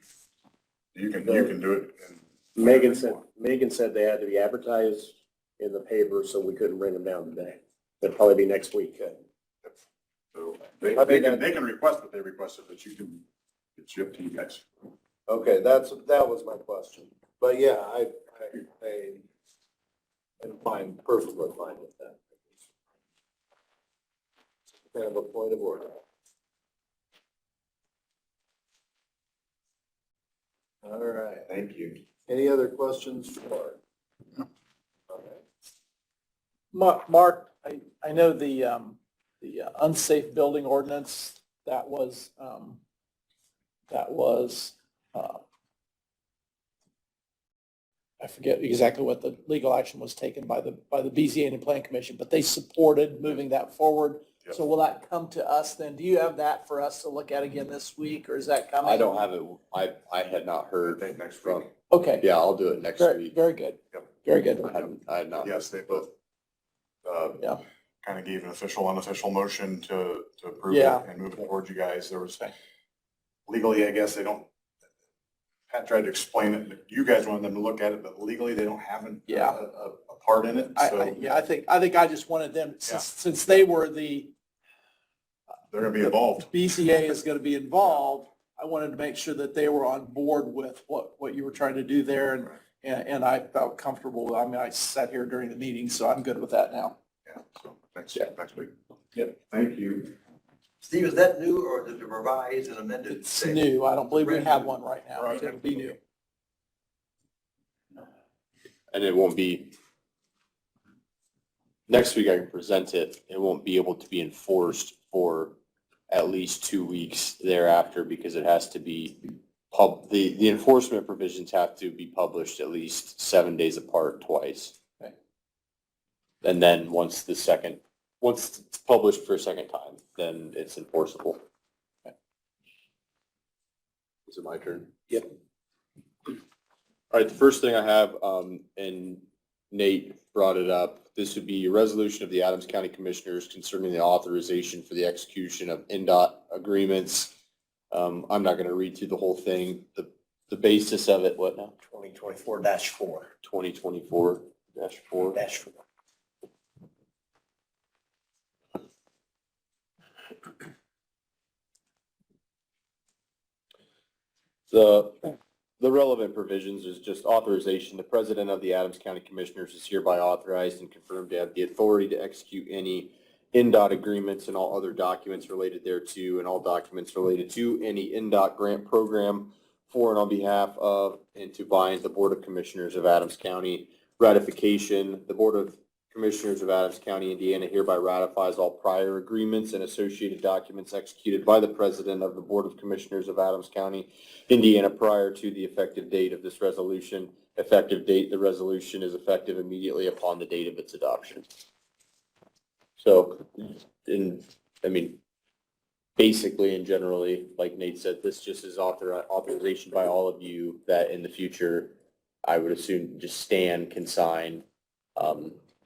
You can do it. in- Megan said they had to be advertised in the paper, so we couldn't bring them down today. It'll probably be next week. So they can request what they requested, but you can, it's up to you guys. okay, that was my question. But yeah, I am fine, perfectly fine with that. Kind of a point of order. All right. Thank you. Any other questions for Art? Mark, I know the unsafe building ordinance, that was, I forget exactly what the legal action was taken by the BZA and Plan Commission, but they supported moving that forward. Yep. So will that come to us then? Do you have that for us to look at again this week, or is that coming? I don't have it. I had not I heard. think next week. Okay, Yeah, I'll do it next very, week. very good. Yep. Very good. I had not. Yes, they both, Yeah. kind of gave an official, unofficial motion to approve Yeah. it and move it towards you guys. There was legally, I guess they don't, Pat tried to explain it, you guys wanted them to look at it, but legally they don't have Yeah. a part in it. So Yeah, I think I just wanted them, since they were the, they're gonna be involved. BCA is going to be involved, I wanted to make sure that they were on board with what you were trying to do there, and I felt comfortable. I mean, I sat here during the meeting, so I'm good with that now. Yeah, so next week. Yep. Thank you. Steve, is that new or did you revise and amended? It's new. I don't believe we have one right now. It'll be new. And it won't be, next week I can present it, it won't be able to be enforced for at least 2 weeks thereafter because it has to be the enforcement provisions have to be published at least 7 days apart twice. Okay. And then once it's published for a second time, then it's enforceable. Okay. Is it my turn? Yep. All right, the first thing I have, and Nate brought it up, this would be a resolution of the Adams County Commissioners concerning the authorization for the execution of NDOT agreements. I'm not gonna read through the whole thing. The basis of it, what now? 2024-4. 2024-4. -4. The relevant provisions is just authorization. The president of the Adams County Commissioners is hereby authorized and confirmed to have the authority to execute any NDOT agreements and all other documents related thereto and all documents related to any NDOT grant program for and on behalf of and to bind the Board of Commissioners of Adams County. Ratification, the Board of Commissioners of Adams County, Indiana hereby ratifies all prior agreements and associated documents executed by the President of the Board of Commissioners of Adams County, Indiana prior to the effective date of this resolution. Effective date, the resolution is effective immediately upon the date of its adoption. So, basically and generally, like Nate said, this just is authorization by all of you that in the future, I would assume just Stan can sign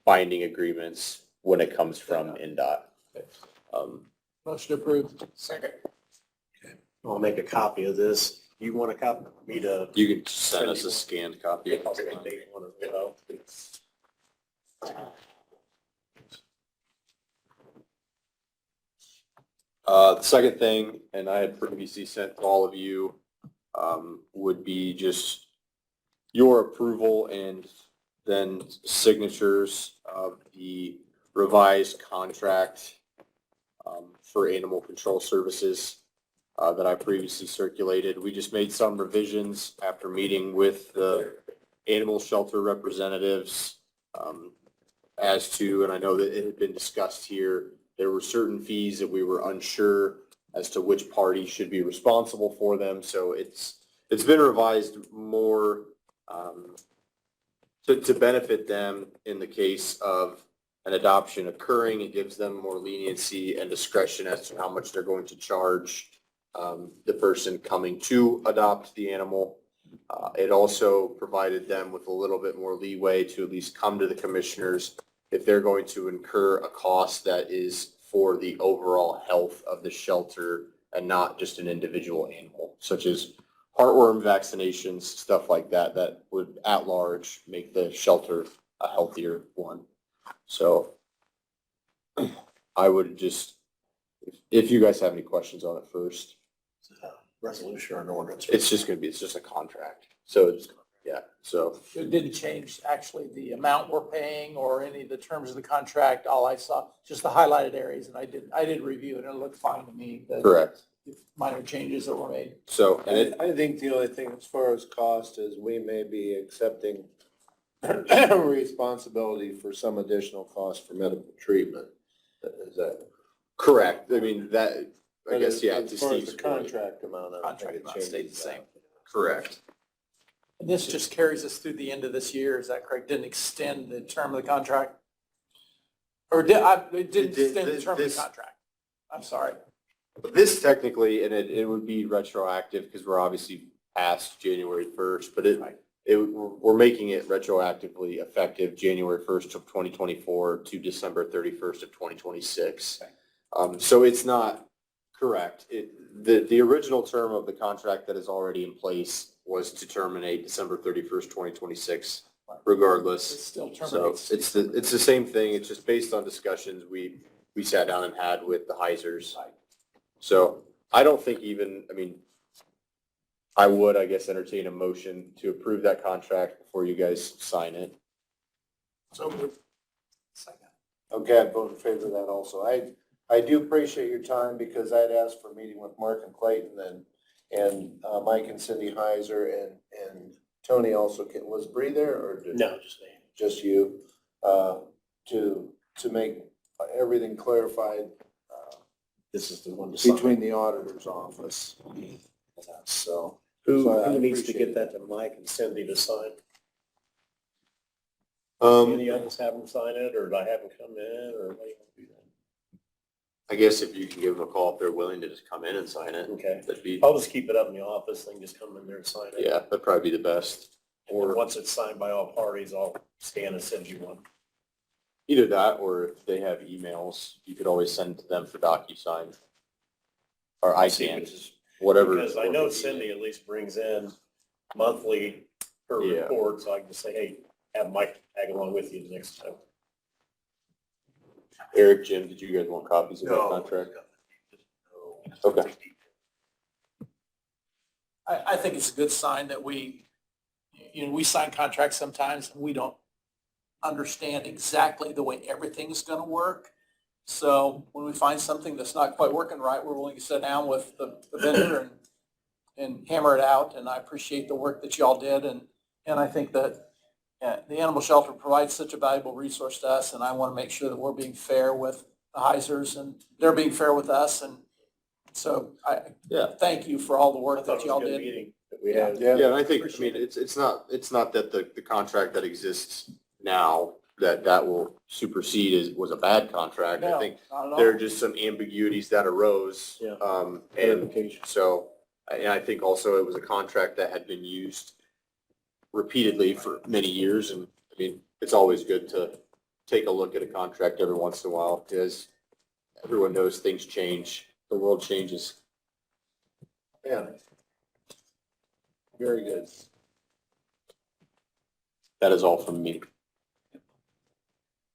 binding agreements when it comes from NDOT. Motion approved. Second. I'll make a copy of this. You want a copy? Me to? You can send us a scanned copy. The second thing, and I had previously sent to all of you, would be just your approval and then signatures of the revised contract for animal control services that I previously circulated. We just made some revisions after meeting with the animal shelter representatives as to, and I know that it had been discussed here, there were certain fees that we were unsure as to which party should be responsible for them. So it's been revised more to benefit them in the case of an adoption occurring. It gives them more leniency and discretion as to how much they're going to charge the person coming to adopt the animal. It also provided them with a little bit more leeway to at least come to the commissioners if they're going to incur a cost that is for the overall health of the shelter and not just an individual animal, such as heartworm vaccinations, stuff like that, that would at large make the shelter a healthier one. So I would just, if you guys have any questions on it first. Resolution or an ordinance? It's just a contract. So it's, yeah, so. It didn't change actually the amount we're paying or any of the terms of the contract. All I saw, just the highlighted areas, and I did review it and it looked fine to me. Correct. Minor changes that were made. So, and it, I think the only thing as far as cost is we may be accepting responsibility for some additional cost for medical treatment. Is that? correct. I mean, that, I guess, yeah, to As far as Steve's the point. contract amount, I don't think Contract it amount changes stayed the same. that. Correct. And this just carries us through the end of this year, is that correct? Didn't extend the term of the contract? Or it didn't extend the term of the this- contract? I'm sorry. This technically, and it would be retroactive because we're obviously past January 1st, but we're making it retroactively effective January 1st of 2024 to December 31st of 2026. So it's not correct. The original term of the contract that is already in place was to terminate December 31st, 2026, regardless. It still So terminates. it's the same thing. It's just based on discussions we sat down and had with the Heisers. So I don't think even, I mean, I would, I guess, entertain a motion to approve that contract before you guys sign it. So moved. Second. Okay, I'd vote in favor of that also. I do appreciate your time because I'd asked for a meeting with Mark and Clayton and Mike and Cindy Heiser and Tony also was Bree there or? No, just me. Just you, to make everything clarified, This is the one to sign. between the auditor's office. So. Who, So I who needs to appreciate get that to Mike and Cindy to sign? Um, Any others have them sign it, or do I have them come in, or what do you want to do that? I guess if you can give them a call, if they're willing to just come in and sign it, Okay, that'd be, I'll just keep it up in the office, they can just come in there and sign it. yeah, that'd probably be the best. Or once it's signed by all parties, I'll scan and send you one. Either that, or if they have emails, you could always send to them for DocuSign. Or I See, can, which is- whatever. Because I know Cindy at least brings in monthly her Yeah. report, so I can just say, hey, have Mike tag along with you the next time. Eric, Jim, did you guys want copies of that No. contract? Okay. I think it's a good sign that we sign contracts sometimes and we don't understand exactly the way everything's going to work. So when we find something that's not quite working right, we're willing to sit down with the vendor and hammer it out. And I appreciate the work that y'all did. And I think that the animal shelter provides such a valuable resource to us. And I want to make sure that we're being fair with the Heisers and they're being fair with us. And so Yeah. thank you for all the I work thought that it was y'all a good did. meeting that we had. Yeah, and I think, I Appreciate mean, it's not that the contract that exists now, that will supersede was a bad contract. I No, think not at all. there are just some ambiguities that arose. Yeah. And Clarification. so, and I think also it was a contract that had been used repeatedly for many years. And I mean, it's always good to take a look at a contract every once in a while because everyone knows things change. The world changes. Yeah. Very good. That is all from me.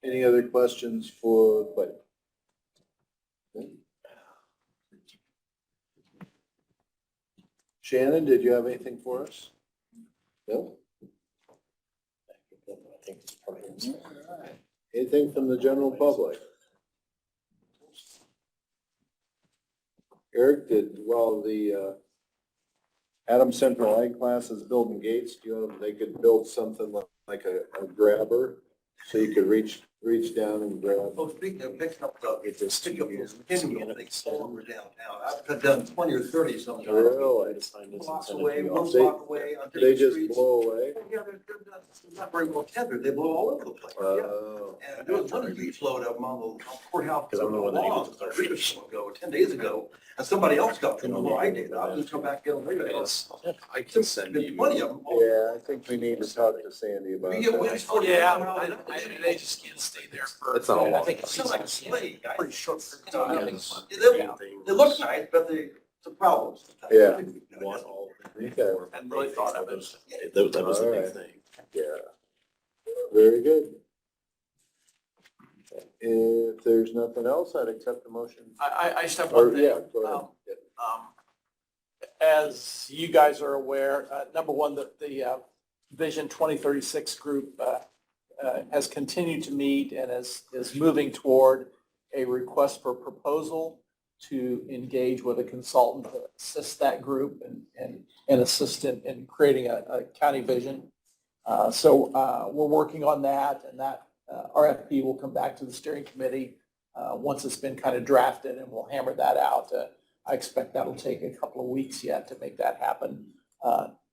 Any other questions for Clay? Shannon, did you have anything for us? No? I think it's probably. Anything from the general public? Eric, while the Adam Central Ag class is building gates, do you know if they could build something like a grabber? So you could reach down and grab? Oh, speaking of picking up the stick up those pinwheel things all over downtown. I've done 20 or 30 sometimes. Really? Blocks away, one They- block away on They different just streets. blow away? Yeah, they're not very well tethered. They blow all over the place. Yeah. Oh. And there was one huge load of them on the courthouse. Because I'm the one that lawn needed to a week or so ago, 10 days ago, and somebody else got them before I did. I'll just come back and get them later. I can send There's you. plenty of them. Yeah, I think we need to talk to Sandy about We get winds that. 40 Yeah, miles an hour. they just can't stay there for. That's not a lot. I think It's not like a sleigh, guys. pretty short. You know, period I of mean, time. They look nice, but it's a problem. Yeah. Want all. Okay. And really thought of it. That was the All big right. thing. Yeah. Very good. If there's nothing else, I'd accept the motion. I just have Or, one thing. yeah, go ahead. As you guys are aware, number one, the Vision 2036 group has continued to meet and is moving toward a request for proposal to engage with a consultant to assist that group and assist in creating a county vision. So we're working on that, and that RFP will come back to the steering committee once it's been kind of drafted, and we'll hammer that out. I expect that'll take a couple of weeks yet to make that happen.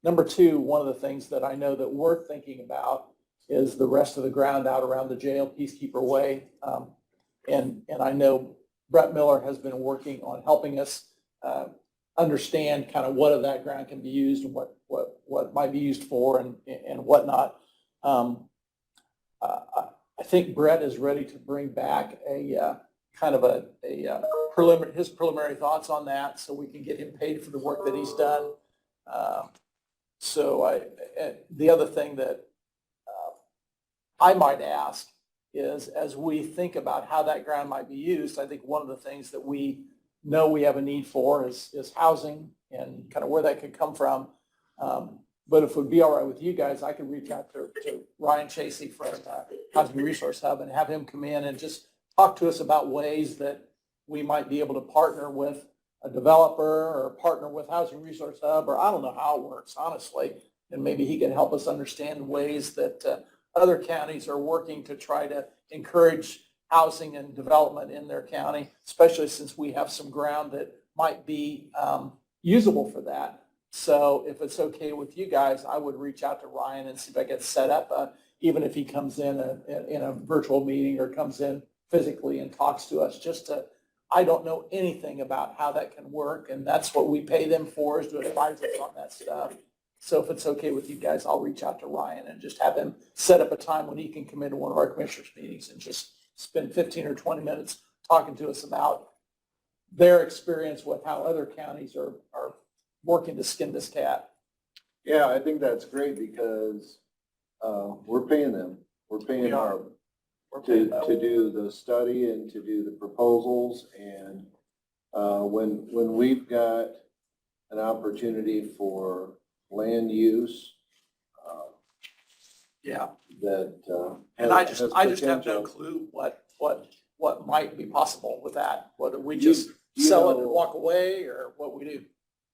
Number two, one of the things that I know that we're thinking about is the rest of the ground out around the jail, Peacekeeper Way. And I know Brett Miller has been working on helping us understand kind of what of that ground can be used and what might be used for and whatnot. I think Brett is ready to bring back a kind of his preliminary thoughts on that so we can get him paid for the work that he's done. So the other thing that I might ask is, as we think about how that ground might be used, I think one of the things that we know we have a need for is housing and kind of where that could come from. But if it would be all right with you guys, I could reach out to Ryan Chasey from Housing Resource Hub and have him come in and just talk to us about ways that we might be able to partner with a developer or partner with Housing Resource Hub, or I don't know how it works, honestly. and maybe he can help us understand ways that other counties are working to try to encourage housing and development in their county, especially since we have some ground that might be usable for that. So if it's okay with you guys, I would reach out to Ryan and see if I get set up, even if he comes in a virtual meeting or comes in physically and talks to us, I don't know anything about how that can work, and that's what we pay them for, is to advise us on that stuff. So if it's okay with you guys, I'll reach out to Ryan and just have him set up a time when he can come into one of our commissioners' meetings and just spend 15 or 20 minutes talking to us about their experience with how other counties are working to skin this cat. Yeah, I think that's great because, we're paying them. We're paying We are. our, We're paying them. to do the study and to do the proposals. And, when we've got an opportunity for land use, Yeah. that, And I has just have no potential. clue what might be possible with that. Whether we You- just you sell it and know- walk away, or what we do.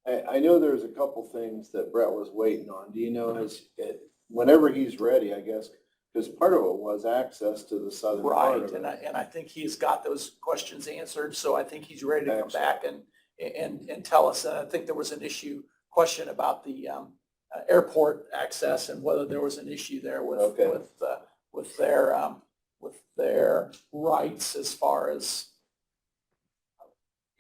I know there's a couple things that Brett was waiting on. Do you know whenever he's ready, I guess, because part of it was access to the southern part Right, of and it. I think he's got those questions answered, so I think he's ready to come Excellent. back and tell us. And I think there was an question about the airport access and whether there was an issue there Okay. with their rights as far as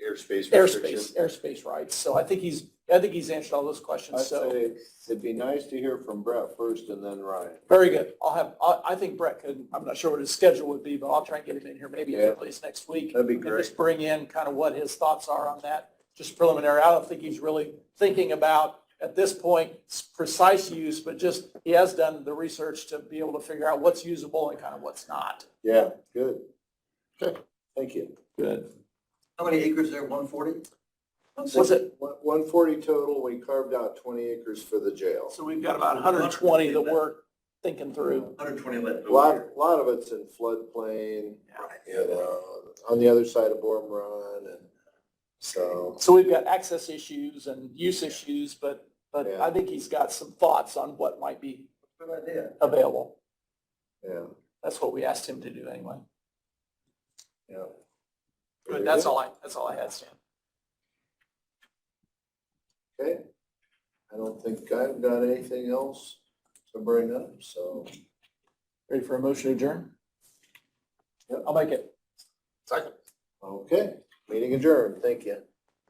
Airspace restrictions. airspace rights. So I think he's answered all those questions, I'd so. say it'd be nice to hear from Brett first and then Ryan. Very good. I think Brett could, I'm not sure what his schedule would be, but I'll try and get him in here maybe as Yeah. early as next week. That'd be And great. just bring in kind of what his thoughts are on that, just preliminary. I don't think he's really thinking about, at this point, precise use, but just, he has done the research to be able to figure out what's usable and kind of what's not. Yeah, good. Good. Thank you. Good. How many acres there, 140? Was it, 140 total. We carved out 20 acres for the jail. so we've got about 120 that we're thinking through. 120 left A over lot, here. lot of it's in floodplain, Right. you know, on the other side of Borm Run, and so. So we've got access issues and use issues, but Yeah. I think he's got some thoughts on what might be Good idea. available. Yeah, That's what we asked him to do anyway. yeah. Good, that's all I had, Stan. Okay. I don't think I've got anything else to bring up, so. Ready for a motion to adjourn? Yep. I'll make it. Second. Okay, meeting adjourned. Thank you.